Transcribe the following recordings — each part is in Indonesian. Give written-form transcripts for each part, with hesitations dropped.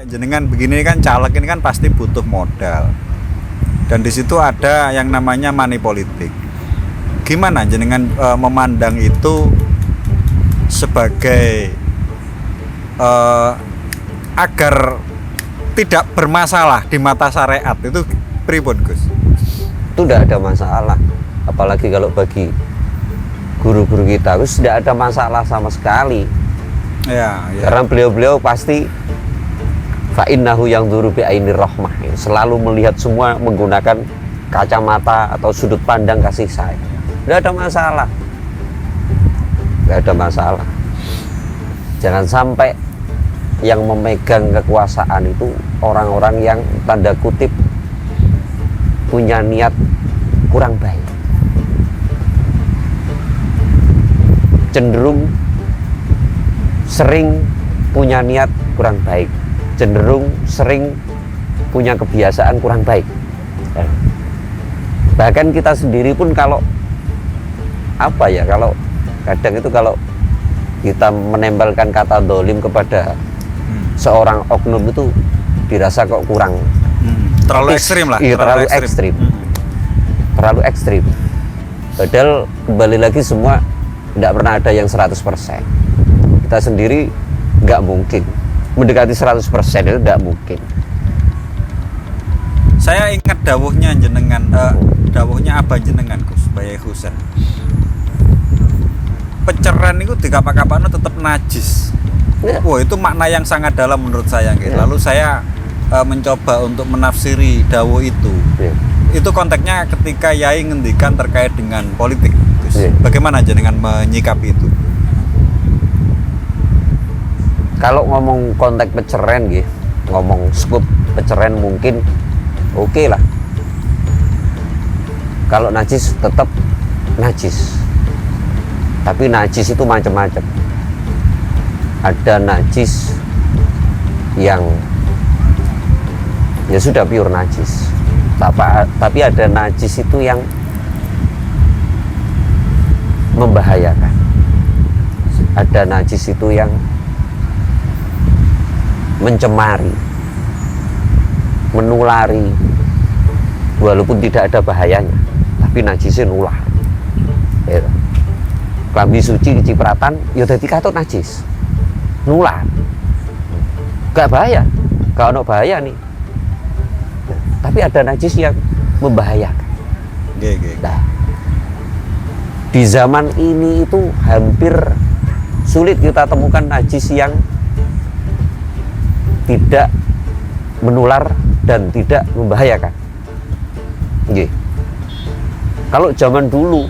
kayak jenengan begini kan caleg ini kan pasti butuh modal. Dan di situ ada yang namanya money politik. Gimana jenengan memandang itu sebagai agar tidak bermasalah di mata syariat itu pripun Gus? Itu tidak ada masalah, apalagi kalau bagi guru-guru kita itu tidak ada masalah sama sekali. Ya. Karena beliau-beliau pasti fa'innahu yang dzuru bi'ainir rahmah, selalu melihat semua menggunakan kacamata atau sudut pandang kasih sayang. Tidak ada masalah, tidak ada masalah. Jangan sampai yang memegang kekuasaan itu orang-orang yang tanda kutip punya niat kurang baik, cenderung sering punya niat kurang baik, cenderung sering punya kebiasaan kurang baik. Bahkan kita sendiri pun kalau kalau kadang itu kalau kita menempelkan kata dolim kepada seorang oknum itu dirasa kok kurang terlalu ekstrim lah. Iya, terlalu ekstrim. Terlalu ekstrim. Padahal kembali lagi semua tidak pernah ada yang 100%. Kita sendiri nggak mungkin mendekati 100% itu nggak mungkin. Saya ingat dawuhnya jenengan, dawuhnya apa jenengan Gus Bayi Husain. Peceran itu di kapan-kapan tetap najis. Ya. Wah, itu makna yang sangat dalam menurut saya. Gitu. Ya. Lalu saya mencoba untuk menafsiri dawuh itu. Ya. Itu konteksnya ketika Yai ngendikan terkait dengan politik. Gus. Ya. Bagaimana jenengan menyikapi itu? Kalau ngomong konteks peceren gitu, ngomong skup peceren mungkin oke lah. Kalau najis tetap najis. Tapi najis itu macam-macam. Ada najis yang ya sudah pure najis. Tapi ada najis itu yang membahayakan. Ada najis itu yang mencemari, menulari, walaupun tidak ada bahayanya, tapi najisnya nular. Ya. Klambi suci kecipratan, ya dadi katut najis, nular. Gak bahaya, gak ada bahaya nih. Tapi ada najis yang membahayakan. Nah, di zaman ini itu hampir sulit kita temukan najis yang tidak menular dan tidak membahayakan. Nggih. Kalau zaman dulu,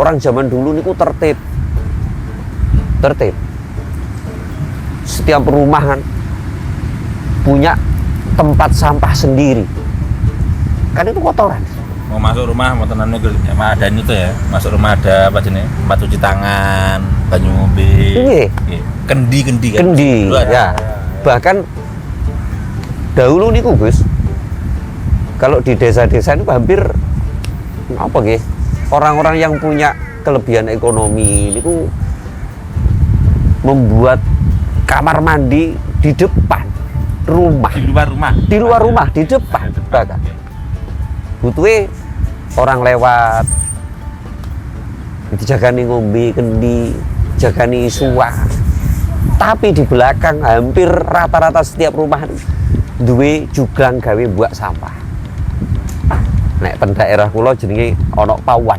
orang zaman dulu niku tertib. Setiap perumahan punya tempat sampah sendiri. Kan itu kotoran. Mau masuk rumah mau tenannya emang ada itu ya. Masuk rumah ada apa jenis? Tempat cuci tangan, banyu ngombe. Nggih. Kendi kan. Kendi. Ya. Bahkan dahulu niku Gus, kalau di desa-desa itu hampir apa nggih, orang-orang yang punya kelebihan ekonomi niku membuat kamar mandi di depan rumah, di luar rumah di depan. Bahkan butuhe orang lewat dijagani ngombe kendi, jagani suah. Tapi di belakang hampir rata-rata setiap rumah duwe jugang gawe buak sampah. Nek ten daerah kula jenenge ana Pauan.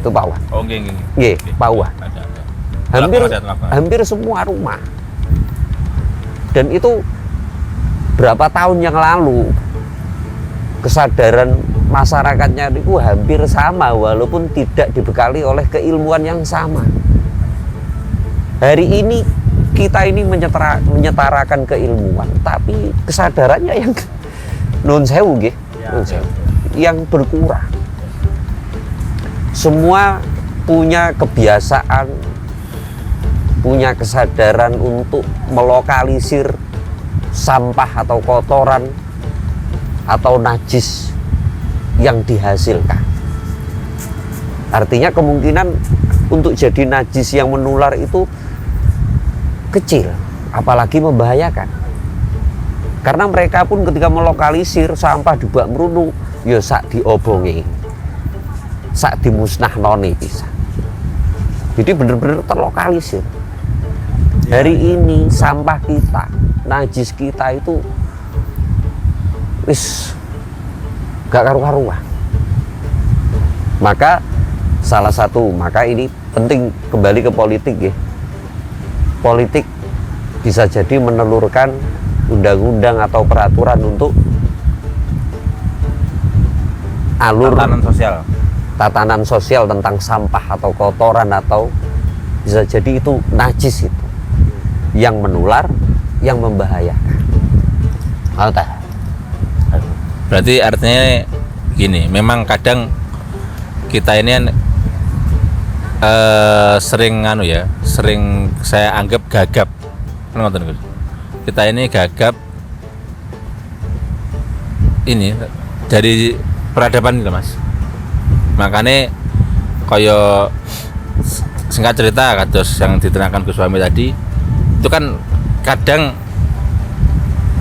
Itu Pauan. Oh nggih. Nggih, Pauan. Ada. Hampir semua rumah. Dan itu berapa tahun yang lalu kesadaran masyarakatnya itu hampir sama walaupun tidak dibekali oleh keilmuan yang sama. Hari ini kita ini menyetarakan keilmuan, tapi kesadarannya yang nun sewu nggih, yang berkurang. Semua punya kebiasaan, punya kesadaran untuk melokalisir sampah atau kotoran atau najis yang dihasilkan. Artinya kemungkinan untuk jadi najis yang menular itu kecil, apalagi membahayakan. Karena mereka pun ketika melokalisir sampah di bak merunu, ya sak diobongi, sak dimusnahnoni bisa. Jadi benar-benar terlokalisir. Hari ini sampah kita, najis kita itu wis gak karu-karuan. Maka ini penting kembali ke politik ya. Politik bisa jadi menelurkan undang-undang atau peraturan untuk alur tatanan sosial tentang sampah atau kotoran, atau bisa jadi itu najis itu yang menular, yang membahayakan. Berarti artinya gini, memang kadang kita ini sering saya anggap gagap. Kita ini gagap ini dari peradaban gitu Mas. Makanya koyo singkat cerita kados yang diterangkan Gus Fahmi tadi itu kan kadang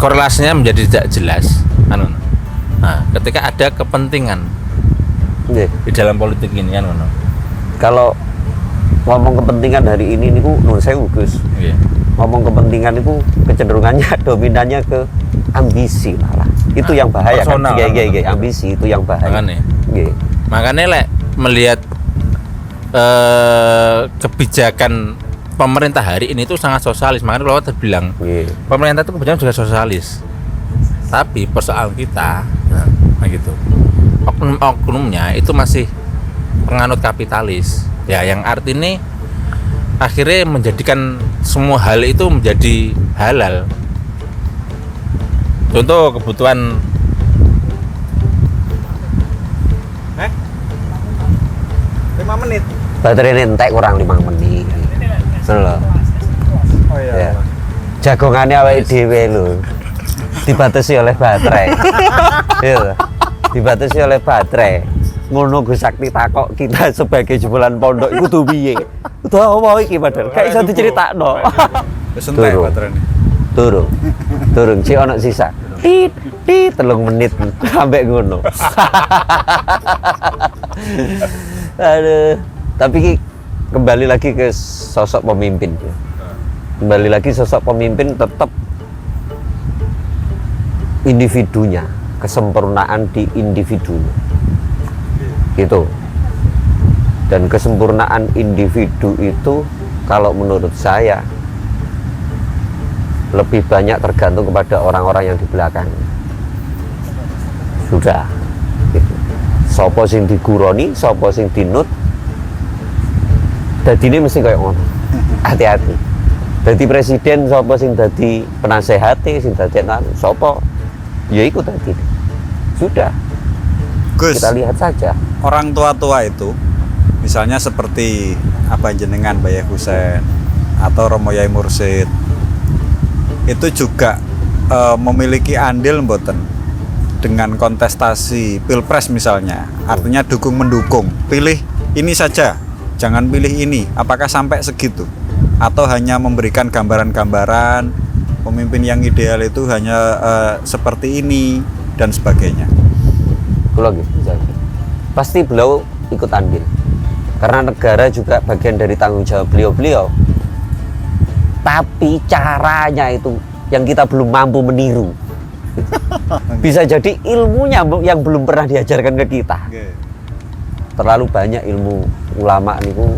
korelasinya menjadi tidak jelas. Nah, ketika ada kepentingan di dalam politik ini kan kalau ngomong kepentingan hari ini niku nun sewu Gus. Ngomong kepentingan itu kecenderungannya dominannya ke ambisi malah. Itu yang bahaya kan. Ambisi itu yang bahaya. Makanya melihat kebijakan pemerintah hari ini itu sangat sosialis. Makanya kalau terbilang pemerintah itu kebijakan juga sosialis. Tapi persoalan kita gitu. Oknum-oknumnya itu masih penganut kapitalis. Ya, yang artinya akhirnya menjadikan semua hal itu menjadi halal. Contoh kebutuhan 5 menit. Baterai ini entek kurang 5 menit. Loh. Oh iya. Ya. Jagongannya awake dhewe lho. Dibatasi oleh baterai. Iya. Dibatasi oleh baterai. Ngono Gus Sakti takok kita sebagai jebolan pondok iku kudu piye? Kudu apa iki padahal gak iso diceritakno. Wis entek baterainya. Durung sik ana sisa. Tit 3 menit sampai ngono. Aduh, tapi kembali lagi ke sosok pemimpin. Kembali lagi sosok pemimpin tetap individunya, kesempurnaan di individunya. Gitu. Dan kesempurnaan individu itu kalau menurut saya lebih banyak tergantung kepada orang-orang yang di belakang. Sudah gitu. Sopo sing diguroni, sopo sing dinut, dadine mesti kayak ngono. Hati-hati. Dadi presiden sopo sing dadi penasehate, sing dadi sopo ya iku tadi. Sudah. Gus, kita lihat saja. Orang tua-tua itu misalnya seperti apa jenengan Bayah Husein atau Romo Yai Mursid itu juga memiliki andil mboten dengan kontestasi pilpres misalnya, artinya dukung mendukung, pilih ini saja, jangan pilih ini. Apakah sampai segitu atau hanya memberikan gambaran-gambaran pemimpin yang ideal itu hanya seperti ini dan sebagainya? Kalau gitu pasti beliau ikut andil karena negara juga bagian dari tanggung jawab beliau. Tapi caranya itu yang kita belum mampu meniru. Bisa jadi ilmunya yang belum pernah diajarkan ke kita. Terlalu banyak ilmu ulama niku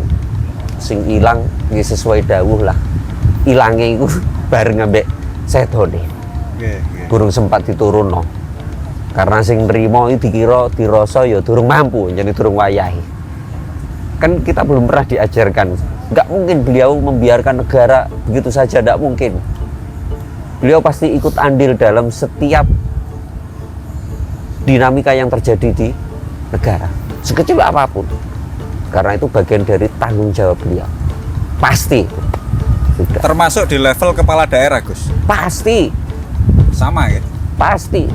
sing ilang nggih sesuai dawuh lah. Ilange iku bareng ambek setone. Burung sempat diturunno. Karena sing nrimo iki dikira dirasa ya durung mampu, jadi durung wayahe. Kan kita belum pernah diajarkan. Nggak mungkin beliau membiarkan negara begitu saja, nggak mungkin. Beliau pasti ikut andil dalam setiap dinamika yang terjadi di negara, sekecil apapun. Karena itu bagian dari tanggung jawab beliau. Pasti. Sudah. Termasuk di level kepala daerah, Gus? Pasti. Sama ya? Pasti.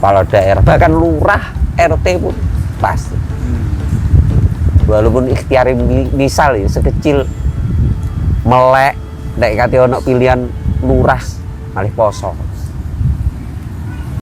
Kepala daerah, bahkan lurah, RT pun pasti. Walaupun ikhtiar misal ya, sekecil melek nek kate ono pilihan luras malih poso